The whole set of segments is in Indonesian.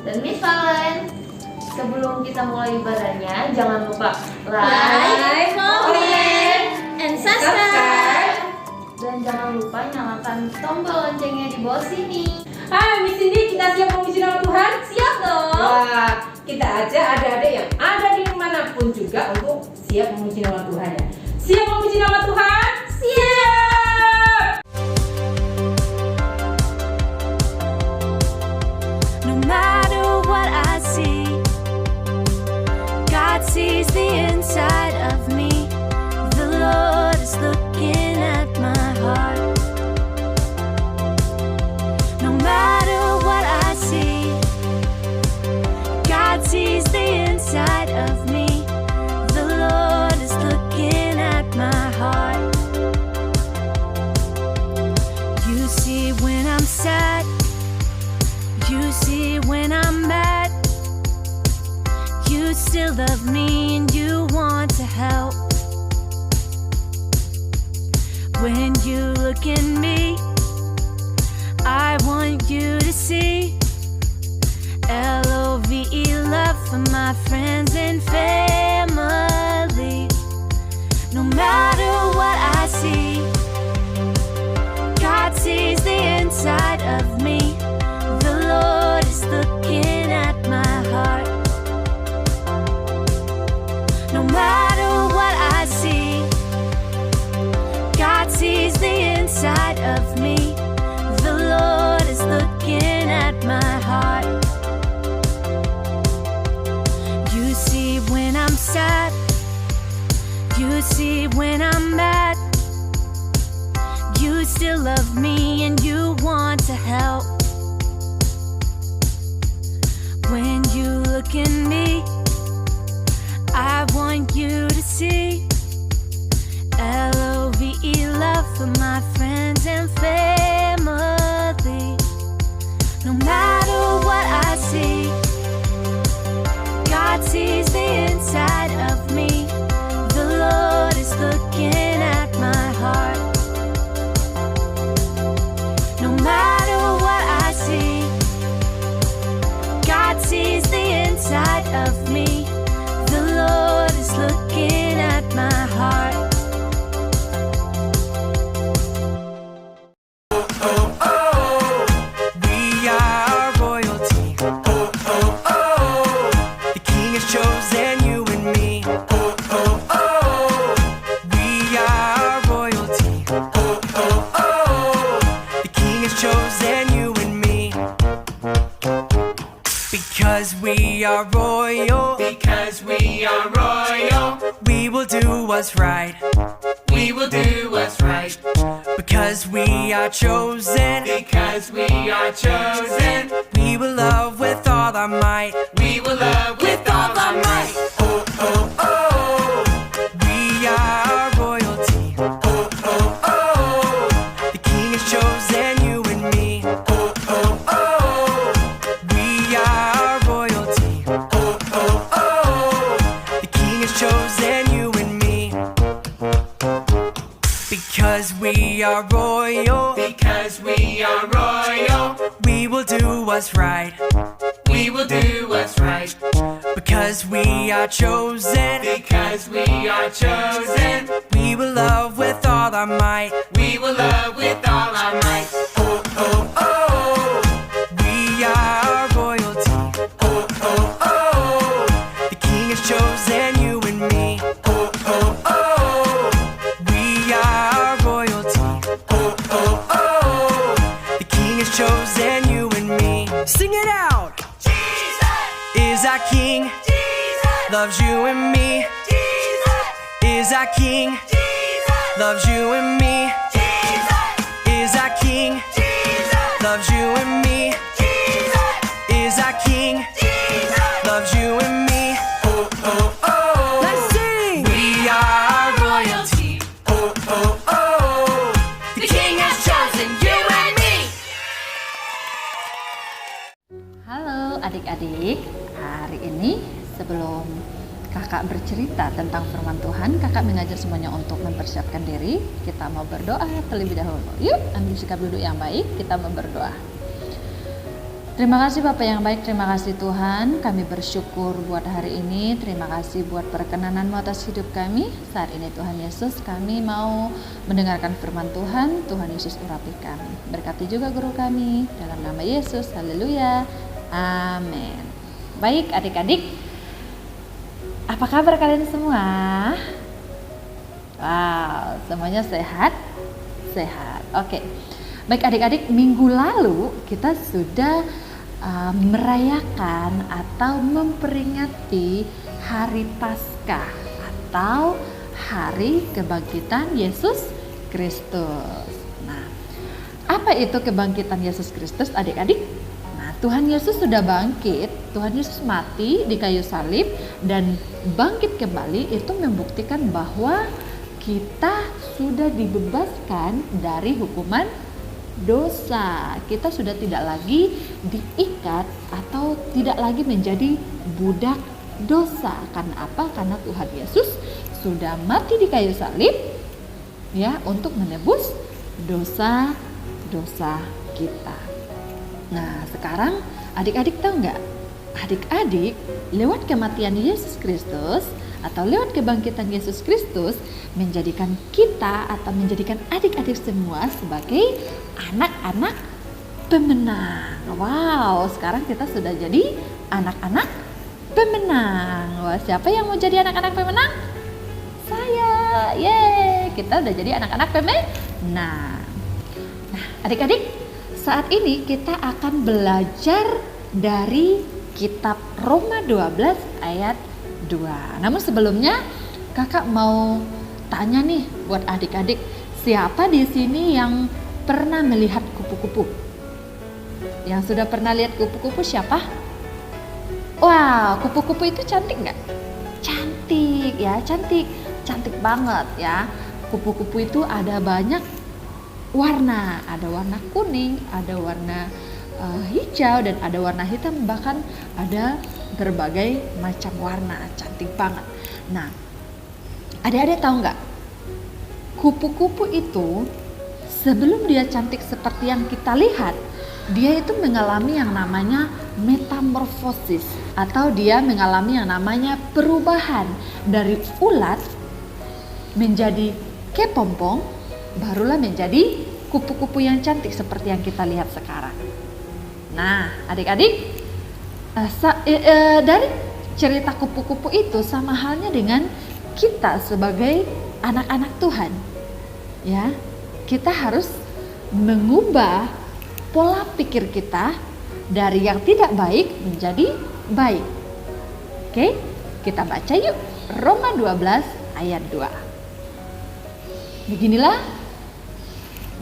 dan Miss Valen. Sebelum kita mulai ibadahnya, jangan lupa like, comment, and subscribe. Dan jangan lupa nyalakan tombol loncengnya di bawah sini. Hai Miss Cindy, kita siap memuji nama Tuhan? Siap dong. Wah, kita aja adik-adik yang ada di manapun juga untuk siap memuji nama Tuhan ya. Siap memuji nama Tuhan? Siap! No matter what I see, God sees the inside of me. The Lord is looking at my heart. No matter what I see, God sees the inside of me. The Lord is looking at my heart. You see when I'm sad, you see when I'm mad. You still love me and you want to help. When you look at me, I want you to see LOVE, love for my friends and family. No matter what I see, God sees the inside of me. The Lord is looking at my heart. No matter what I see, God sees the inside of me. The Lord is looking at my heart. You see when I'm sad, you see when I'm mad. You still love me and you want to help. When you look at me, I want you to see LOVE, love for my friends and family. No matter what I see, God sees the inside of me. The Lord is looking at my heart. No matter what I see, God sees the inside of me. The Lord is looking at my heart. We are royalty. The King has chosen you and me. We are royalty. The King has chosen you and me. Because we are royal. Because we are royal, We will do what's right. we will do what's right. Because we are chosen. Because we are chosen, We will love with all our might. we will love with all our might. We are royalty. The King has chosen you and me. We are royalty. The King has chosen you and me. Because we are royal. Because we are royal, We will do what's right. we will do what's right. Because we are chosen. Because we are chosen, We will love with all our might. we will love with all our might. We are royalty. The King has chosen you and me. We are royalty. The King has chosen you and me. Sing it out. Jesus, Is our King, Jesus, loves you and me. Jesus, Is our King, Jesus, loves you and me. Jesus, Is our King, Jesus, loves you and me. Jesus, Is our King, Jesus. loves you and me. Let's sing. We are royalty. The King has chosen you and me. Halo adik-adik, hari ini sebelum kakak bercerita tentang firman Tuhan, kakak mengajak semuanya untuk mempersiapkan diri. Kita mau berdoa terlebih dahulu. Yuk, ambil sikap duduk yang baik, kita mau berdoa. Terima kasih Bapak yang baik, terima kasih Tuhan. Kami bersyukur buat hari ini. Terima kasih buat perkenanan-Mu atas hidup kami. Saat ini Tuhan Yesus, kami mau mendengarkan firman Tuhan. Tuhan Yesus urapi kami. Berkati juga guru kami. Dalam nama Yesus, haleluya. Amin. Baik adik-adik, apa kabar kalian semua? Wow, semuanya sehat? Sehat, oke. Baik adik-adik, minggu lalu kita sudah merayakan atau memperingati Hari Paskah atau Hari Kebangkitan Yesus Kristus. Nah, apa itu kebangkitan Yesus Kristus adik-adik? Nah, Tuhan Yesus sudah bangkit, Tuhan Yesus mati di kayu salib dan bangkit kembali. Itu membuktikan bahwa kita sudah dibebaskan dari hukuman dosa. Kita sudah tidak lagi diikat atau tidak lagi menjadi budak dosa. Karena apa? Karena Tuhan Yesus sudah mati di kayu salib ya, untuk menebus dosa-dosa kita. Nah, sekarang adik-adik tahu nggak? Adik-adik, lewat kematian Yesus Kristus atau lewat kebangkitan Yesus Kristus menjadikan kita atau menjadikan adik-adik semua sebagai anak-anak pemenang. Wow, sekarang kita sudah jadi anak-anak pemenang. Wah, siapa yang mau jadi anak-anak pemenang? Saya. Yeay, kita udah jadi anak-anak pemenang. Nah, adik-adik, saat ini kita akan belajar dari kitab Roma 12 ayat 2. Namun sebelumnya kakak mau tanya nih buat adik-adik, siapa di sini yang pernah melihat kupu-kupu? Yang sudah pernah lihat kupu-kupu siapa? Wow, kupu-kupu itu cantik nggak? Cantik ya, cantik banget ya. Kupu-kupu itu ada banyak warna, ada warna kuning, ada warna hijau dan ada warna hitam, bahkan ada berbagai macam warna, cantik banget. Nah, adik-adik tahu nggak? Kupu-kupu itu sebelum dia cantik seperti yang kita lihat, dia itu mengalami yang namanya metamorfosis atau dia mengalami yang namanya perubahan dari ulat menjadi kepompong, barulah menjadi kupu-kupu yang cantik seperti yang kita lihat sekarang. Nah, adik-adik, dari cerita kupu-kupu itu sama halnya dengan kita sebagai anak-anak Tuhan. Ya, kita harus mengubah pola pikir kita dari yang tidak baik menjadi baik. Oke, kita baca yuk Roma 12 ayat 2. Beginilah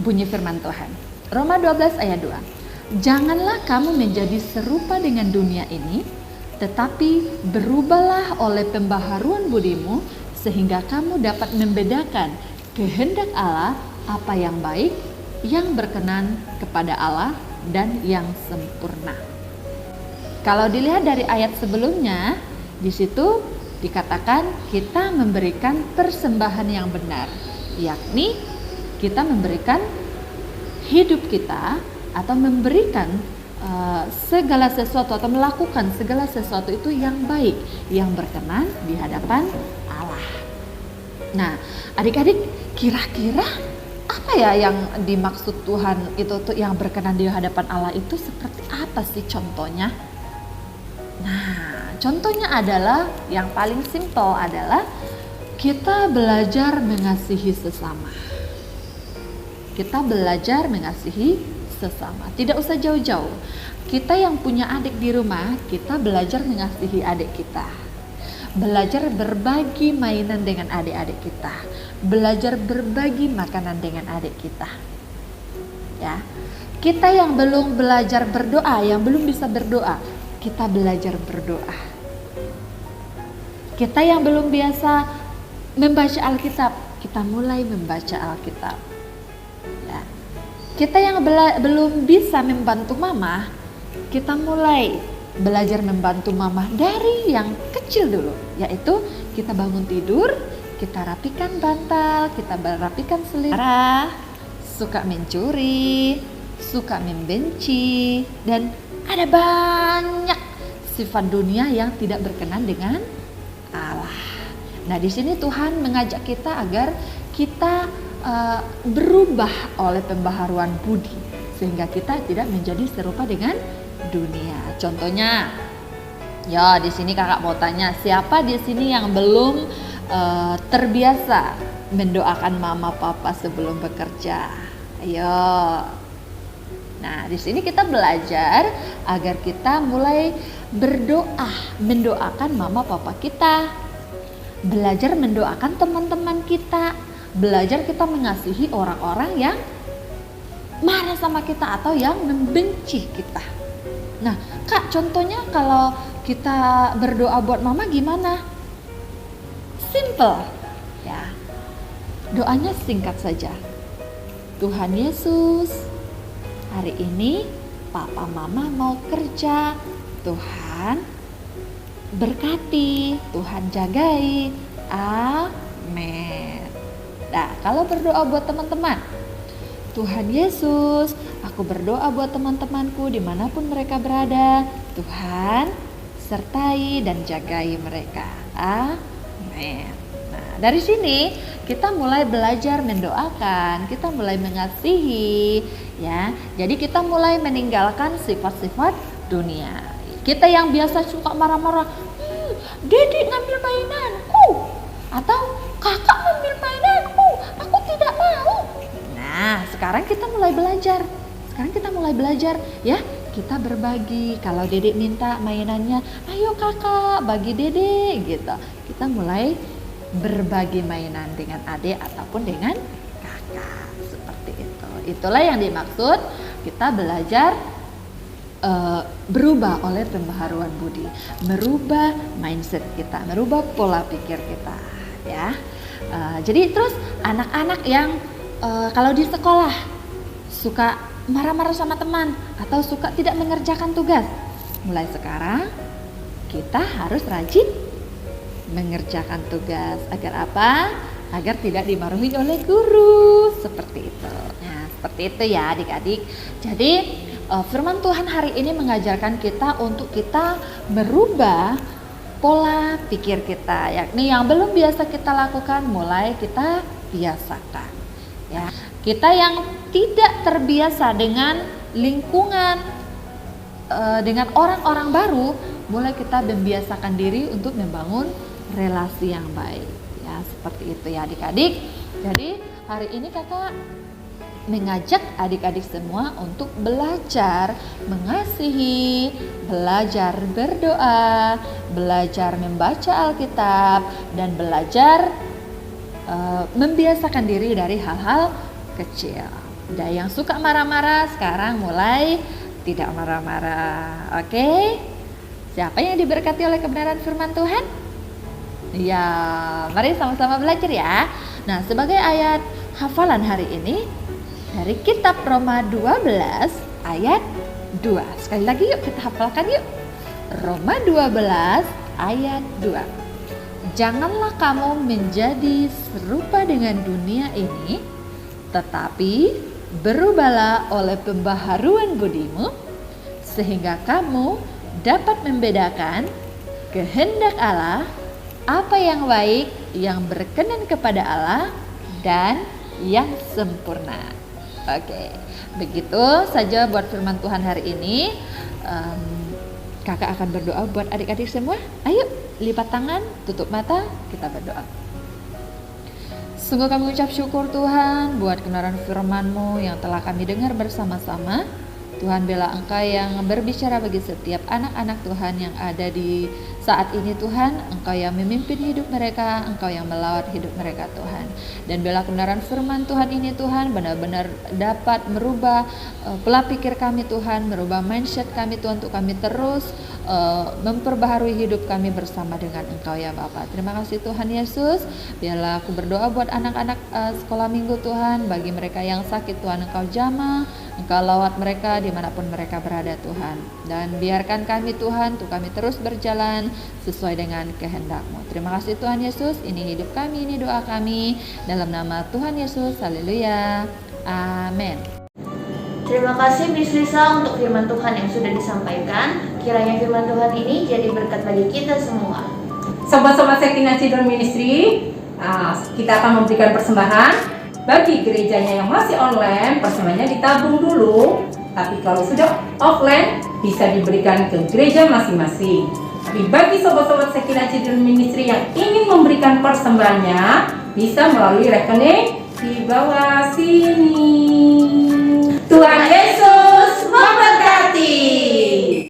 bunyi firman Tuhan. Roma 12 ayat 2. Janganlah kamu menjadi serupa dengan dunia ini, tetapi berubahlah oleh pembaharuan budimu sehingga kamu dapat membedakan kehendak Allah, apa yang baik, yang berkenan kepada Allah dan yang sempurna. Kalau dilihat dari ayat sebelumnya, di situ dikatakan kita memberikan persembahan yang benar, yakni kita memberikan hidup kita atau memberikan segala sesuatu atau melakukan segala sesuatu itu yang baik, yang berkenan di hadapan Allah. Nah, adik-adik, kira-kira apa ya yang dimaksud Tuhan itu tuh yang berkenan di hadapan Allah itu seperti apa sih contohnya? Nah, contohnya adalah yang paling simpel adalah kita belajar mengasihi sesama. Kita belajar mengasihi sesama. Tidak usah jauh-jauh. Kita yang punya adik di rumah, kita belajar mengasihi adik kita. Belajar berbagi mainan dengan adik-adik kita. Belajar berbagi makanan dengan adik kita. Ya. Kita yang belum belajar berdoa, yang belum bisa berdoa, kita belajar berdoa. Kita yang belum biasa membaca Alkitab, kita mulai membaca Alkitab. Ya. Kita yang belum bisa membantu mama, kita mulai belajar membantu mama dari yang kecil dulu, yaitu kita bangun tidur, kita rapikan bantal, kita rapikan selimut, suka mencuri, suka membenci, dan ada banyak sifat dunia yang tidak berkenan dengan Allah. Nah, di sini Tuhan mengajak kita agar kita berubah oleh pembaharuan budi sehingga kita tidak menjadi serupa dengan dunia. Contohnya, ya di sini kakak mau tanya, siapa di sini yang belum terbiasa mendoakan mama papa sebelum bekerja? Ayo. Nah, di sini kita belajar agar kita mulai berdoa, mendoakan mama papa kita. Belajar mendoakan teman-teman kita. Belajar kita mengasihi orang-orang yang marah sama kita atau yang membenci kita. Nah, Kak, contohnya kalau kita berdoa buat mama gimana? Simple, ya. Doanya singkat saja. Tuhan Yesus, hari ini papa mama mau kerja. Tuhan berkati, Tuhan jagai. Amin. Nah, kalau berdoa buat teman-teman, Tuhan Yesus, aku berdoa buat teman-temanku dimanapun mereka berada. Tuhan sertai dan jagai mereka. Amin. Nah, dari sini kita mulai belajar mendoakan, kita mulai mengasihi, ya. Jadi kita mulai meninggalkan sifat-sifat dunia. Kita yang biasa suka marah-marah, Dedek ngambil mainanku, atau kakak ngambil mainanku, aku tidak mau. Nah, sekarang kita mulai belajar. Ya, kita berbagi. Kalau Dedek minta mainannya, ayo kakak bagi Dedek gitu. Kita mulai berbagi mainan dengan adik ataupun dengan kakak, seperti itu. Itulah yang dimaksud kita belajar berubah oleh pembaharuan budi, merubah mindset kita, merubah pola pikir kita, ya. Jadi terus anak-anak yang kalau di sekolah suka marah-marah sama teman atau suka tidak mengerjakan tugas, mulai sekarang kita harus rajin mengerjakan tugas. Agar apa? Agar tidak dimarahi oleh guru, seperti itu. Nah, seperti itu ya adik-adik. Jadi firman Tuhan hari ini mengajarkan kita untuk kita merubah pola pikir kita, yakni yang belum biasa kita lakukan mulai kita biasakan. Ya, kita yang tidak terbiasa dengan lingkungan, dengan orang-orang baru, mulai kita membiasakan diri untuk membangun relasi yang baik. Ya, seperti itu ya adik-adik. Jadi hari ini kakak mengajak adik-adik semua untuk belajar mengasihi, belajar berdoa, belajar membaca Alkitab, dan belajar membiasakan diri dari hal-hal kecil. Dan yang suka marah-marah sekarang mulai tidak marah-marah. Oke? Siapa yang diberkati oleh kebenaran firman Tuhan? Ya, mari sama-sama belajar ya. Nah, sebagai ayat hafalan hari ini dari kitab Roma 12 ayat 2. Sekali lagi yuk kita hafalkan yuk. Roma 12 ayat 2. Janganlah kamu menjadi serupa dengan dunia ini, tetapi berubahlah oleh pembaharuan budimu, sehingga kamu dapat membedakan kehendak Allah, apa yang baik, yang berkenan kepada Allah, dan yang sempurna. Oke, begitu saja buat firman Tuhan hari ini. Kakak akan berdoa buat adik-adik semua. Ayo, lipat tangan, tutup mata, kita berdoa. Sungguh kami ucap syukur Tuhan buat kebenaran firman-Mu yang telah kami dengar bersama-sama. Tuhan, bela Engkau yang berbicara bagi setiap anak-anak Tuhan yang ada di saat ini Tuhan. Engkau yang memimpin hidup mereka, Engkau yang melawat hidup mereka Tuhan. Dan bela kebenaran firman Tuhan ini Tuhan benar-benar dapat merubah pola pikir kami Tuhan, merubah mindset kami Tuhan, untuk kami terus memperbaharui hidup kami bersama dengan Engkau ya Bapa. Terima kasih Tuhan Yesus. Biarlah aku berdoa buat anak-anak sekolah minggu Tuhan, bagi mereka yang sakit Tuhan Engkau jamah, Engkau lawat mereka dimanapun mereka berada Tuhan. Dan biarkan kami Tuhan, untuk kami terus berjalan sesuai dengan kehendak-Mu. Terima kasih Tuhan Yesus. Ini hidup kami, ini doa kami, dalam nama Tuhan Yesus. Haleluya. Amin. Terima kasih Miss Lisa untuk firman Tuhan yang sudah disampaikan. Kiranya firman Tuhan ini jadi berkat bagi kita semua. Sobat-sobat Shekinah Children Ministry, kita akan memberikan persembahan. Bagi gerejanya yang masih online, persembahannya ditabung dulu. Tapi kalau sudah offline, bisa diberikan ke gereja masing-masing. Tapi bagi sobat-sobat Shekinah Children Ministry yang ingin memberikan persembahannya, bisa melalui rekening di bawah sini. Tuhan